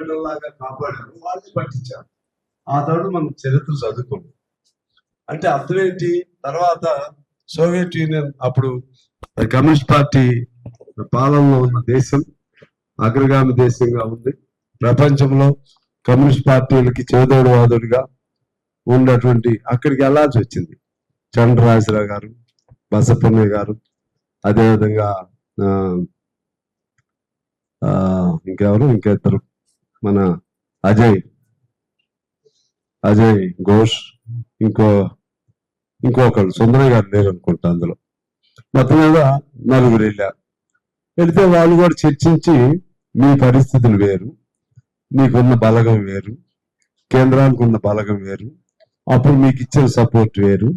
బిడ్డల్లాగా కాపాడారు, వాళ్ళని పట్టించారు. ఆ తర్వాత మనం చరిత్ర చదువుకున్నాం. అంటే అర్థం ఏంటి? తర్వాత సోవియట్ యూనియన్ అప్పుడు కమ్యూనిస్ట్ పార్టీ పాలనలో ఉన్న దేశం అగ్రగామి దేశంగా ఉంది. ప్రపంచంలో కమ్యూనిస్ట్ పార్టీలకి చేదోడువాదుడుగా ఉన్నటువంటి అక్కడికి వెళ్లాల్సి వచ్చింది. చంద్రరాజరావు గారు, బసప్పన్నయ్య గారు, అదేవిధంగా ఇంకెవరు మన అజయ్ ఘోష్, ఇంకొకరు సుందరయ్య గారు లేరు అనుకుంటా అందులో. మొత్తం మీద నలుగురు వెళ్ళారు. వెళితే వాళ్ళు కూడా చర్చించి మీ పరిస్థితులు వేరు, మీకున్న బలగం వేరు, కేంద్రానికి ఉన్న బలగం వేరు, అప్పుడు మీకు ఇచ్చిన సపోర్ట్ వేరు,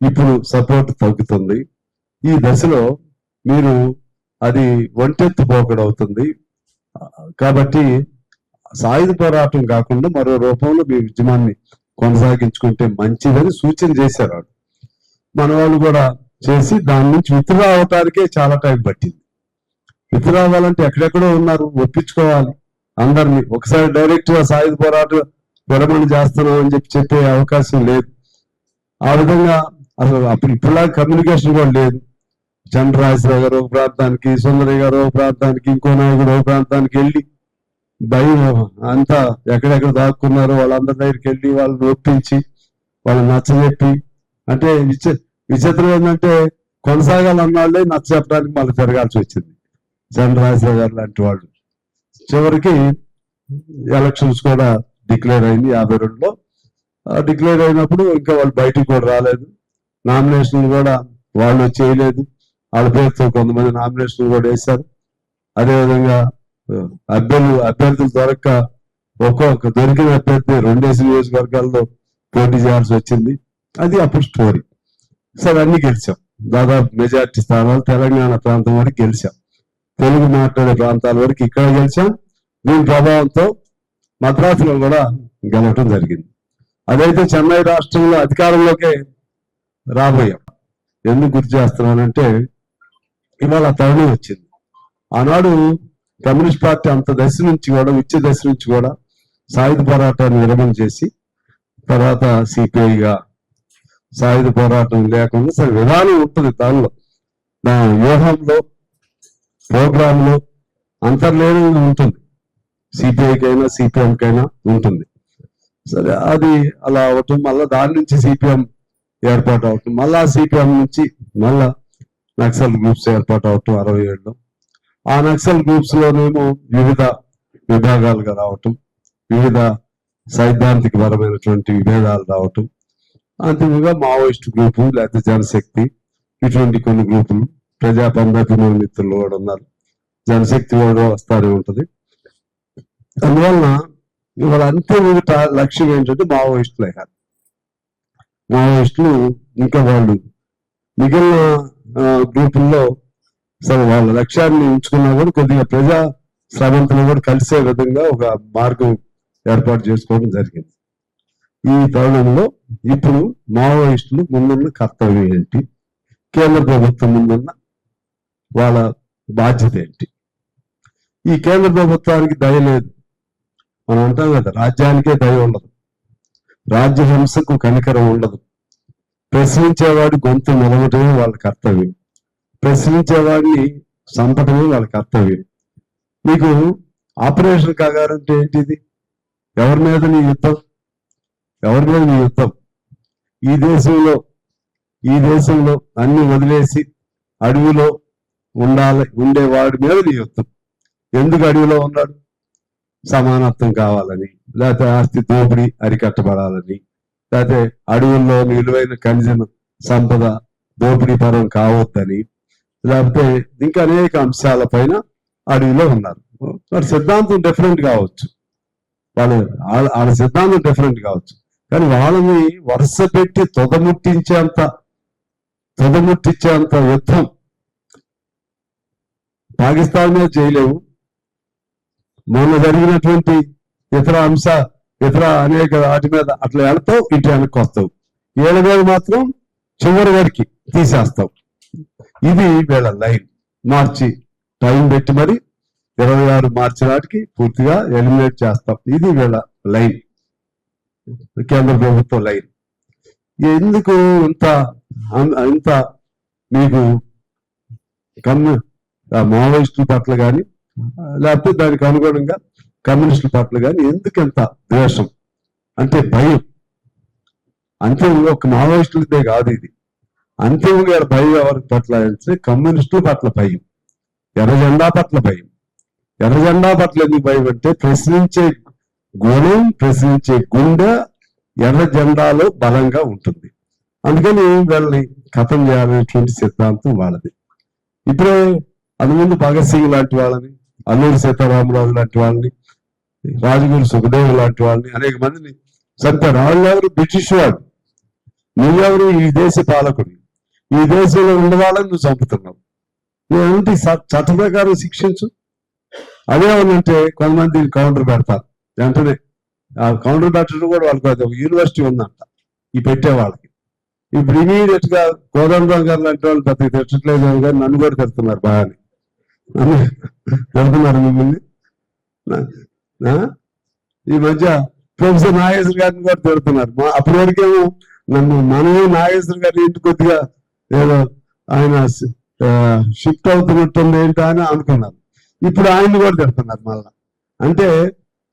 ఇప్పుడు సపోర్ట్ తగ్గుతుంది, ఈ దశలో మీరు అది ఒంటెత్తు పోకడవుతుంది, కాబట్టి సాయుధ పోరాటం కాకుండా మరో రూపంలో మీ ఉద్యమాన్ని కొనసాగించుకుంటే మంచిదని సూచన చేశారు. మన వాళ్ళు కూడా చేసి దాని నుంచి విత్డ్రా అవటానికే చాలా టైం పట్టింది. విత్డ్రా అవ్వాలంటే ఎక్కడెక్కడో ఉన్నారు, ఒప్పించుకోవాలి అందరినీ. ఒకసారి డైరెక్ట్ గా సాయుధ పోరాటం విరమణ చేస్తున్నాం అని చెప్పే అవకాశం లేదు. ఆ విధంగా అసలు అప్పుడు ఇప్పుడులాగా కమ్యూనికేషన్ కూడా లేదు. చంద్రరాజరావు గారు ఒక ప్రాంతానికి, సుందరయ్య గారు ఒక ప్రాంతానికి, ఇంకో నాయకుడు ఒక ప్రాంతానికి వెళ్ళి భయం అంతా ఎక్కడెక్కడ దాక్కున్నారో వాళ్ళందరి దగ్గరికి వెళ్ళి వాళ్ళని ఒప్పించి వాళ్ళని నచ్చజెప్పి, అంటే విచిత్రం ఏంటంటే కొనసాగాలన్నాళ్ళే నచ్చ చెప్పడానికి మళ్ళీ తిరగాల్సి వచ్చింది చంద్రరాజరావు గారు లాంటి వాళ్ళు. చివరికి ఎలక్షన్స్ కూడా డిక్లేర్ అయింది 52లో. డిక్లేర్ అయినప్పుడు ఇంకా వాళ్ళు బయటికి కూడా రాలేదు, నామినేషన్లు కూడా వాళ్ళు చేయలేదు, వాళ్ళ పేరుతో కొంతమంది నామినేషన్లు కూడా వేశారు. అదేవిధంగా అభ్యర్థులు దొరక్క ఒక్కొక్క దొరికిన అభ్యర్థి 2 నియోజకవర్గాల్లో పోటీ చేయాల్సి వచ్చింది. అది అప్పుడు స్టోరీ. సరే, అన్ని గెలిచాం, దాదాపు మెజార్టీ స్థానాలు తెలంగాణ ప్రాంతం వరకు గెలిచాం, తెలుగు మాట్లాడే ప్రాంతాల వరకు ఇక్కడ గెలిచాం. దీని ప్రభావంతో మద్రాసులో కూడా గెలవటం జరిగింది. అదైతే చెన్నై రాష్ట్రంలో అధికారంలోకే రాబోయాం. ఎందుకు గుర్తు చేస్తున్నానంటే ఇవాళ తరుణం వచ్చింది. ఆనాడు కమ్యూనిస్ట్ పార్టీ అంత దశ నుంచి కూడా, విచ్చ దశ నుంచి కూడా సాయుధ పోరాటాన్ని విరమణ చేసి తర్వాత సిపిఐగా సాయుధ పోరాటం లేకుండా సరే విధానం ఉంటుంది, దానిలో వ్యూహంలో ప్రోగ్రాంలో అంతర్లీనంగా ఉంటుంది. సిపిఐకైనా సిపిఎంకైనా ఉంటుంది. సరే, అది అలా అవటం, మళ్ళా దాని నుంచి సిపిఎం ఏర్పాటు అవటం, మళ్ళా సిపిఎం నుంచి మళ్ళా నక్సల్ గ్రూప్స్ ఏర్పాటు అవటం 67లో. ఆ నక్సల్ గ్రూప్స్ లోనేమో వివిధ విభాగాలుగా రావటం, వివిధ సైద్ధాంతిక పరమైనటువంటి విభేదాలు రావటం, అంతిమంగా మావోయిస్ట్ గ్రూపు లేకపోతే జనశక్తి, ఇటువంటి కొన్ని గ్రూపులు, ప్రజాపంధాభిమాన మిత్రులు కూడా ఉన్నారు, జనశక్తి కూడా వస్తానే ఉంటది. అందువలన ఇవాళ అంతిమ లక్ష్యం ఏంటంటే మావోయిస్టులు అయ్యారు. మావోయిస్టులు ఇంకా వాళ్ళు మిగిలిన గ్రూపుల్లో సరే వాళ్ళ లక్ష్యాన్ని ఉంచుకున్నా కూడా కొద్దిగా ప్రజా శ్రమంతులు కూడా కలిసే విధంగా ఒక మార్గం ఏర్పాటు చేసుకోవడం జరిగింది. ఈ తరుణంలో ఇప్పుడు మావోయిస్టులు ముందున్న కర్తవ్యం ఏంటి, కేంద్ర ప్రభుత్వం ముందున్న వాళ్ళ బాధ్యత ఏంటి? ఈ కేంద్ర ప్రభుత్వానికి దయ లేదు. మనం అంటాం కదా, రాజ్యానికే దయ ఉండదు, రాజ్యహింసకు కనికరం ఉండదు. ప్రశ్నించేవాడి గొంతు నిలవటమే వాళ్ళ కర్తవ్యం, ప్రశ్నించేవాడిని చంపటమే వాళ్ళ కర్తవ్యం. మీకు ఆపరేషన్ కాగారంటే ఏంటిది? ఎవరి మీద నీ యుద్ధం? ఎవరి మీద నీ యుద్ధం? ఈ దేశంలో అన్ని వదిలేసి అడవిలో ఉండేవాడి మీద నీ యుద్ధం. ఎందుకు అడవిలో ఉన్నాడు? సమానత్వం కావాలని, లేకపోతే ఆస్తి దోపిడీ అరికట్టబడాలని, లేకపోతే అడవుల్లో విలువైన ఖనిజ సంపద దోపిడీ పరం కావద్దని, లేకపోతే ఇంకా అనేక అంశాల పైన అడవిలో ఉన్నారు. వారి సిద్ధాంతం డిఫరెంట్ కావచ్చు, వాళ్ళ సిద్ధాంతం డిఫరెంట్ కావచ్చు, కానీ వాళ్ళని వరుస పెట్టి తొదముట్టించేంత యుద్ధం పాకిస్తాన్ మీద చేయలేవు. మొన్న జరిగినటువంటి ఇతర అనేక వాటి మీద అట్లా వెళ్తావు, ఇటు వెనక్కి వస్తావు, ఏళ్ళ మీద మాత్రం చివరి వరకు తీసేస్తావు. ఇది వీళ్ళ లైన్. మార్చి టైం పెట్టి మరి 26 మార్చి నాటికి పూర్తిగా ఎలిమినేట్ చేస్తాం. ఇది వీళ్ళ లైన్, కేంద్ర ప్రభుత్వ లైన్. ఎందుకు ఇంత మీకు మావోయిస్టుల పట్ల కానీ లేకపోతే దానికి అనుగుణంగా కమ్యూనిస్టుల పట్ల కానీ ఎందుకు ఎంత ద్వేషం అంటే భయం. అంతిమంగా ఒక మావోయిస్టులదే కాదు ఇది, అంతిమంగా భయం ఎవరి పట్ల అంటే కమ్యూనిస్టుల పట్ల భయం, ఎర్ర జెండా పట్ల భయం. ఎర్ర జెండా పట్ల ఎందుకు భయం అంటే ప్రశ్నించే గుణం, ప్రశ్నించే గుండె ఎర్ర జెండాలో బలంగా ఉంటుంది. అందుకని వీళ్ళని ఖతం చేయాలనేటువంటి సిద్ధాంతం వాళ్ళది. ఇప్పుడే అందుముందు భగత్ సింగ్ లాంటి వాళ్ళని, అల్లూరి సీతారామరాజు లాంటి వాళ్ళని, రాజగురు సుఖదేవ్ లాంటి వాళ్ళని అనేక మందిని చంపారు. వాళ్ళెవరు? బ్రిటిష్ వాడు. నువ్వెవరు? ఈ దేశ పాలకుడు. ఈ దేశంలో ఉన్న వాళ్ళని నువ్వు చంపుతున్నావు. నువ్వేంటి చట్ట ప్రకారం శిక్షించు. అదే ఉందంటే కొంతమంది కౌంటర్ పెడతారు వెంటనే. ఆ కౌంటర్ పెట్టడం కూడా వాళ్ళకి అది ఒక యూనివర్సిటీ ఉందంట ఈ పెట్టే వాళ్ళకి. ఇప్పుడు ఇమీడియట్ గా కోదండరాం గారు లాంటి వాళ్ళు పెద్ద తిట్టట్లేదు కానీ నన్ను కూడా తిడుతున్నారు, బాగానే తిడుతున్నారు మిమ్మల్ని. ఈ మధ్య ప్రొఫెసర్ నాగేశ్వర గారిని కూడా తిడుతున్నారు. అప్పటి వరకేమో మనము నాగేశ్వర గారి ఇంటి కొద్దిగా ఏదో ఆయన షిఫ్ట్ అవుతున్నట్టుంది ఏంటో అని అనుకున్నారు. ఇప్పుడు ఆయన్ని కూడా తిడుతున్నారు మళ్ళా. అంటే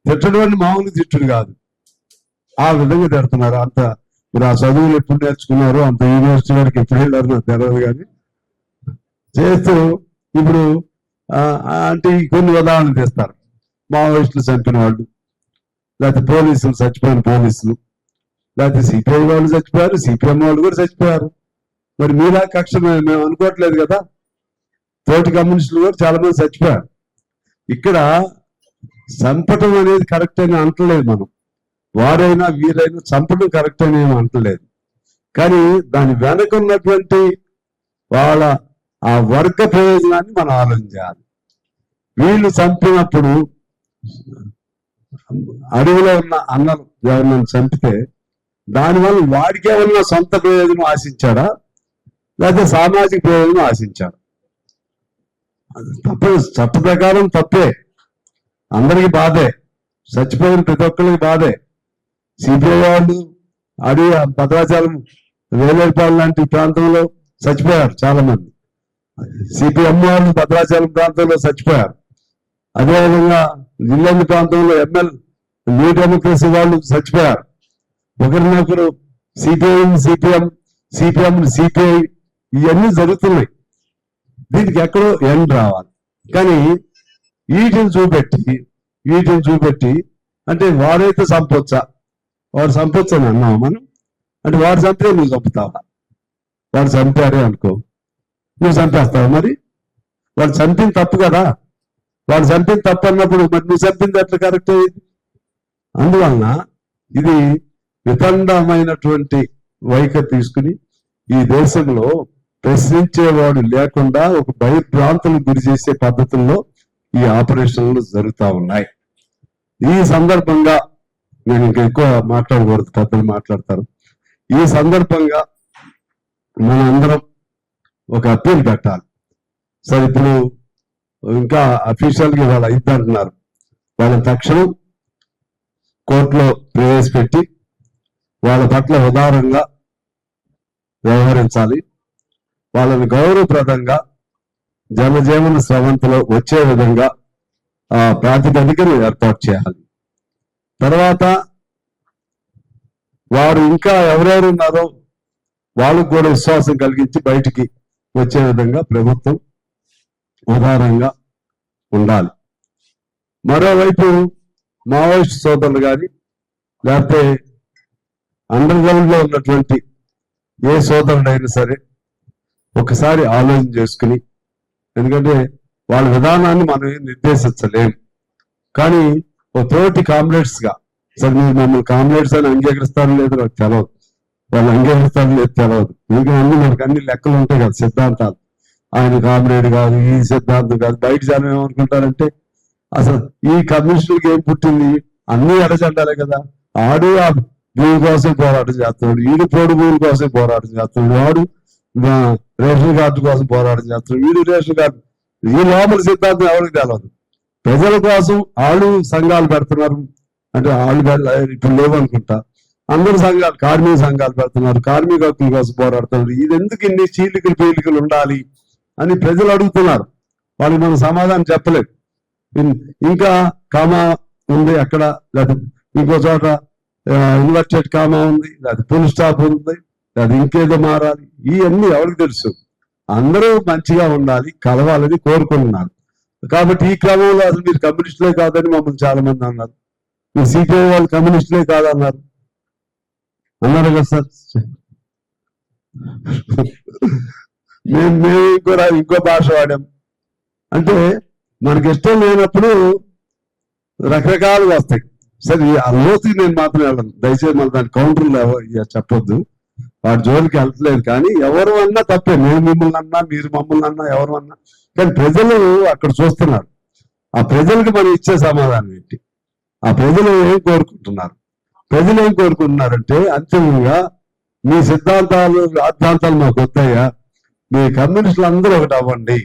తిట్టడం మామూలు తిట్టుడు కాదు, ఆ విధంగా తిడుతున్నారు. అంత మీరు ఆ చదువులు ఎప్పుడు నేర్చుకున్నారు, అంత యూనివర్సిటీ వరకు ఎప్పుడు వెళ్ళారు నాకు తెలియదు కానీ చేస్తూ ఇప్పుడు అంటే కొన్ని ఉదాహరణలు తెస్తారు. మావోయిస్టులు చంపిన వాళ్ళు, లేకపోతే పోలీసులు చచ్చిపోయిన పోలీసులు, లేకపోతే సిపిఐ వాళ్ళు చచ్చిపోయారు, సిపిఎం వాళ్ళు కూడా చచ్చిపోయారు. మరి మీలా కక్ష మేము అనుకోవట్లేదు కదా. తోటి కమ్యూనిస్టులు కూడా చాలా మంది చచ్చిపోయారు. ఇక్కడ చంపటం అనేది కరెక్ట్ అని అంటలేదు మనం. వారైనా వీరైనా చంపడం కరెక్ట్ అని ఏమి అంటలేదు. కానీ దాని వెనక ఉన్నటువంటి వాళ్ళ ఆ వర్గ ప్రయోజనాన్ని మనం ఆలోచించాలి. వీళ్ళు చంపినప్పుడు అడవిలో ఉన్న అన్నలు ఎవరినైనా చంపితే దానివల్ల వాడికి ఏమన్నా సొంత ప్రయోజనం ఆశించాడా, లేకపోతే సామాజిక ప్రయోజనం ఆశించాడా? తప్పే, చట్ట ప్రకారం తప్పే, అందరికీ బాధే, చచ్చిపోయిన ప్రతి ఒక్కరికి బాధే. సిపిఐ వాళ్ళు అడవి భద్రాచలం వేలేపాడు లాంటి ప్రాంతంలో చచ్చిపోయారు చాలా మంది. సిపిఎం వాళ్ళు భద్రాచలం ప్రాంతంలో చచ్చిపోయారు. అదేవిధంగా జిల్లాంది ప్రాంతంలో న్యూ డెమోక్రసీ వాళ్ళు చచ్చిపోయారు. ఒకరినొకరు సిపిఐ సిపిఎం సిపిఐ ఇవన్నీ జరుగుతున్నాయి. దీనికి ఎక్కడో ఎండ్ రావాలి. కానీ వీటిని చూపెట్టి అంటే వాడైతే చంపొచ్చా, వాడు చంపొచ్చని అన్నావు మనం. అంటే వాడు చంపితే నువ్వు చంపుతావా? వాడు చంపారే అనుకో, నువ్వు చంపేస్తావు. మరి వాడు చంపింది తప్పు కదా. వాడు చంపింది తప్పు అన్నప్పుడు మరి నువ్వు చంపింది ఎట్లా కరెక్ట్ అయ్యింది? అందువలన ఇది వితండమైనటువంటి వైఖరి తీసుకుని ఈ దేశంలో ప్రశ్నించేవాడు లేకుండా ఒక భయభ్రాంతులకు గురి చేసే పద్ధతుల్లో ఈ ఆపరేషన్లు జరుగుతూ ఉన్నాయి. ఈ సందర్భంగా నేను ఇంకా ఎక్కువ మాట్లాడకూడదు, పెద్దలు మాట్లాడతారు. ఈ సందర్భంగా మనందరం ఒక అప్పీల్ పెట్టాలి. సరే, ఇప్పుడు ఇంకా అఫీషియల్ గా వాళ్ళు అయిద్దంటున్నారు. వాళ్ళని తక్షణం కోర్టులో ప్రవేశపెట్టి వాళ్ళ పట్ల ఉదారంగా వ్యవహరించాలి. వాళ్ళని గౌరవప్రదంగా జనజీవన స్రవంతిలో వచ్చే విధంగా ఆ ప్రాతిపదికను ఏర్పాటు చేయాలి. తర్వాత వారు ఇంకా ఎవరెవరు ఉన్నారో వాళ్ళకు కూడా విశ్వాసం కలిగించి బయటికి వచ్చే విధంగా ప్రభుత్వం ఉదారంగా ఉండాలి. మరోవైపు మావోయిస్ట్ సోదరులు కానీ లేకపోతే అండర్ గ్రౌండ్ లో ఉన్నటువంటి ఏ సోదరుడైనా సరే ఒకసారి ఆలోచన చేసుకుని, ఎందుకంటే వాళ్ళ విధానాన్ని మనం నిర్దేశించలేం, కానీ ఒక తోటి కామ్రేడ్స్ గా, సరే మీరు మమ్మల్ని కామ్రేడ్స్ అని అంగీకరిస్తారో లేదో నాకు తెలియదు, వాళ్ళు అంగీకరిస్తారో లేదు తెలియదు. ఇంకా మనకు అన్ని లెక్కలు ఉంటాయి కదా, సిద్ధాంతాలు. ఆయన కామ్రేడ్ కాదు, ఈ సిద్ధాంతం కాదు. బయట జనం ఏమనుకుంటారంటే అసలు ఈ కమ్యూనిస్టులకి ఏం పుట్టింది, అన్ని ఎడజెండాలే కదా. ఆడు ఆ భూమి కోసం పోరాటం చేస్తున్నాడు, వీడు పోడు భూమి కోసం పోరాటం చేస్తున్నాడు, వాడు రేషన్ కార్డు కోసం పోరాటం చేస్తున్నాడు, వీడు రేషన్ కార్డు. ఈ లోపల సిద్ధాంతం ఎవరికి తెలవదు. ప్రజల కోసం వాళ్ళు సంఘాలు పెడుతున్నారు. అంటే వాళ్ళు ఇప్పుడు లేవనుకుంటా, అందరు సంఘాలు, కార్మిక సంఘాలు పెడుతున్నారు, కార్మిక హక్కుల కోసం పోరాడుతున్నారు. ఇది ఎందుకు ఇన్ని చీలికలు పీలికలు ఉండాలి అని ప్రజలు అడుగుతున్నారు. వాళ్ళకి మనం సమాధానం చెప్పలేదు. ఇంకా కామా ఉంది అక్కడ, లేదా ఇంకో చోట ఇన్వర్టెడ్ కామా ఉంది, లేదా ఫుల్ స్టాప్ ఉంది, లేదా ఇంకేదో మారాలి. ఇవన్నీ ఎవరికి తెలుసు? అందరూ మంచిగా ఉండాలి, కలవాలని కోరుకుంటున్నారు. కాబట్టి ఈ క్రమంలో అసలు మీరు కమ్యూనిస్టులే కాదని మమ్మల్ని చాలా మంది అన్నారు. మీరు సిపిఐ వాళ్ళు కమ్యూనిస్టులే కాదన్నారు కదా సార్. మేము ఇంకో భాష వాడాం. అంటే మనకి ఇష్టం లేనప్పుడు రకరకాలుగా వస్తాయి. సరే ఆ లోతుకి నేను మాత్రం వెళ్ళను, దయచేసి మళ్ళీ దాని కౌంటర్లు చెప్పొద్దు, వాడి జోలికి వెళ్తలేదు. కానీ ఎవరు అన్నా తప్పే, నేను మిమ్మల్ని అన్నా, మీరు మమ్మల్ని అన్నా, ఎవరు అన్నా. కానీ ప్రజలు అక్కడ చూస్తున్నారు. ఆ ప్రజలకు మనం ఇచ్చే సమాధానం ఏంటి? ఆ ప్రజలు ఏం కోరుకుంటున్నారు? ప్రజలు ఏం కోరుకుంటున్నారంటే అంతిమంగా మీ సిద్ధాంతాలు రాద్ధాంతాలు మాకు వస్తాయా, మీ కమ్యూనిస్టులు అందరూ ఒకటి అవ్వండి,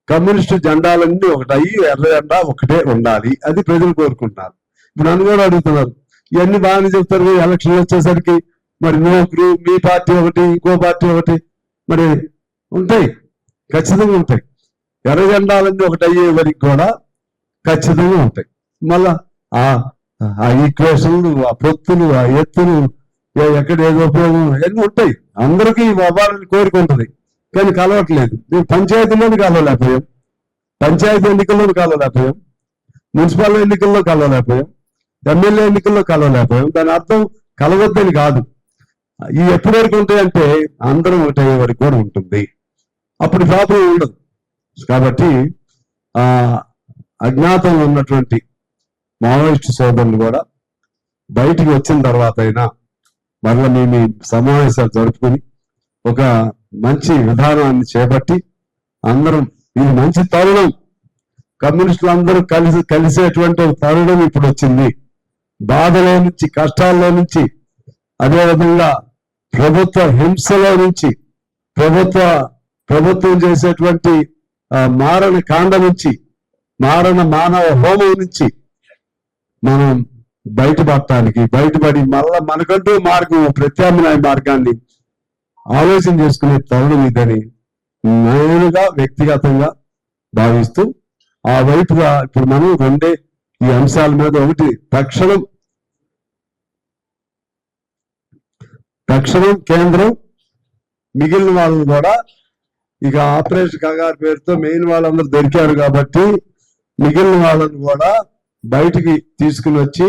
కమ్యూనిస్టు జెండాలన్నీ ఒకటయ్యి ఎర్ర జెండా ఒకటే ఉండాలి, అది ప్రజలు కోరుకుంటున్నారు. ఇప్పుడు నన్ను కూడా అడుగుతున్నారు, ఇవన్నీ బాగానే చెప్తారు, ఎలక్షన్లు వచ్చేసరికి మరి నోకులు, మీ పార్టీ ఒకటి, ఇంకో పార్టీ ఒకటి, మరి ఉంటాయి, ఖచ్చితంగా ఉంటాయి. ఎర్ర జెండాలన్నీ ఒకటి అయ్యే వరకు కూడా ఖచ్చితంగా ఉంటాయి. మళ్ళా ఆ ఈక్వేషన్లు, ఆ పొత్తులు, ఆ ఎత్తులు, ఎక్కడ ఏదో ఉపయోగం అన్నీ ఉంటాయి. అందరికీ అవ్వాలని కోరిక ఉంటుంది, కానీ కలవట్లేదు. నేను పంచాయతీలోని కలవలేకపోయాం, పంచాయతీ ఎన్నికల్లోని కలవలేకపోయాం, మున్సిపల్ ఎన్నికల్లో కలవలేకపోయాం, ఎమ్మెల్యే ఎన్నికల్లో కలవలేకపోయాం. దాని అర్థం కలవద్దని కాదు. ఈ ఎప్పటి వరకు ఉంటాయంటే అందరం ఒకటయ్యే వరకు కూడా ఉంటుంది, అప్పుడు ప్రాబ్లం ఉండదు. కాబట్టి అజ్ఞాతంలో ఉన్నటువంటి మావోయిస్టు సోదరులు కూడా బయటికి వచ్చిన తర్వాత అయినా మరలా మేము సమావేశాలు జరుపుకుని ఒక మంచి విధానాన్ని చేపట్టి అందరం, ఇది మంచి తరుణం, కమ్యూనిస్టులు అందరూ కలిసేటువంటి తరుణం ఇప్పుడు వచ్చింది. బాధలో నుంచి, కష్టాల్లో నుంచి, అదేవిధంగా ప్రభుత్వ హింసలో నుంచి, ప్రభుత్వం చేసేటువంటి మారణ కాండ నుంచి, మారణ మానవ హోమం నుంచి మనం బయటపడి మళ్ళా మనకంటూ ప్రత్యామ్నాయ మార్గాన్ని ఆలోచన చేసుకునే తరుణం ఇదని నేనుగా వ్యక్తిగతంగా భావిస్తూ ఆ వైపుగా ఇప్పుడు మనం రెండే ఈ అంశాల మీద, ఒకటి తక్షణం కేంద్రం మిగిలిన వాళ్ళని కూడా, ఇక ఆపరేషన్ కగారు పేరుతో మెయిన్ వాళ్ళందరూ దొరికారు కాబట్టి మిగిలిన వాళ్ళని కూడా బయటికి తీసుకుని వచ్చి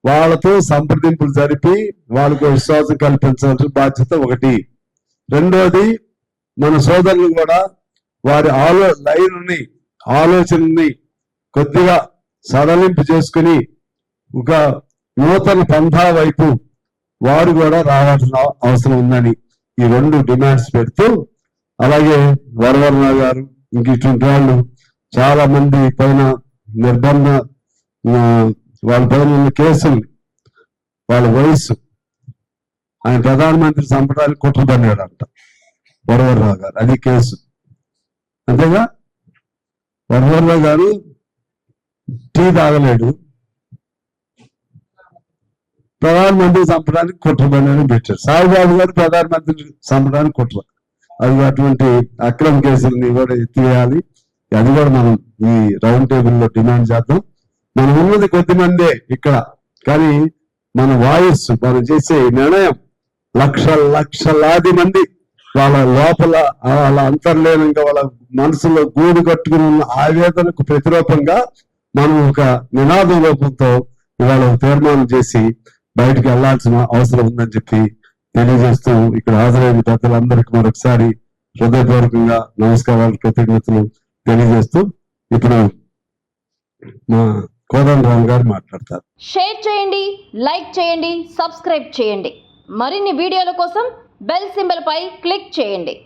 వాళ్ళతో సంప్రదింపులు జరిపి వాళ్ళకు విశ్వాసం కల్పించాల్సిన బాధ్యత ఒకటి. రెండోది, మన సోదరులు కూడా వారి ఆలోచనని కొద్దిగా సడలింపు చేసుకుని ఒక నూతన పంథా వైపు వారు కూడా రావాల్సిన అవసరం ఉందని ఈ రెండు డిమాండ్స్ పెడుతూ, అలాగే వరవర్ణ గారు ఇంక ఇటువంటి వాళ్ళు చాలా మంది పైన వాళ్ళ పైన ఉన్న కేసులు, వాళ్ళ వయస్సు, ఆయన ప్రధానమంత్రి చంపడానికి కుట్ర పన్నాడంట వరవర్రావు గారు, అది కేసు. అంతేగా, వరవర్రావు గారు టీ తాగలేడు, ప్రధానమంత్రి చంపడానికి కుట్ర పన్నాడని పెట్టారు. సాయిబాబు గారు ప్రధానమంత్రి చంపడానికి కుట్ర, అది అటువంటి అక్రమ కేసులని కూడా ఎత్తివేయాలి. అది కూడా మనం ఈ రౌండ్ టేబుల్లో డిమాండ్ చేద్దాం. మనం ఉన్నది కొద్ది మందే ఇక్కడ, కానీ మన వాయిస్, మనం చేసే నిర్ణయం లక్షలాది మంది వాళ్ళ లోపల, వాళ్ళ అంతర్లీనంగా వాళ్ళ మనసులో గూడు కట్టుకుని ఉన్న ఆవేదనకు ప్రతిరూపంగా మనం ఒక నినాదం రూపంతో ఇవాళ తీర్మానం చేసి బయటకు వెళ్లాల్సిన అవసరం ఉందని చెప్పి తెలియజేస్తూ, ఇక్కడ హాజరైన పెద్దలందరికీ మరొకసారి హృదయపూర్వకంగా నమస్కారాలు, కృతజ్ఞతలు తెలియజేస్తూ ఇప్పుడు మా కోదండరామ్ గారు మాట్లాడతారు. షేర్ చేయండి, లైక్ చేయండి, సబ్స్క్రైబ్ చేయండి. మరిన్ని వీడియోల కోసం బెల్ సింబల్ పై క్లిక్ చేయండి.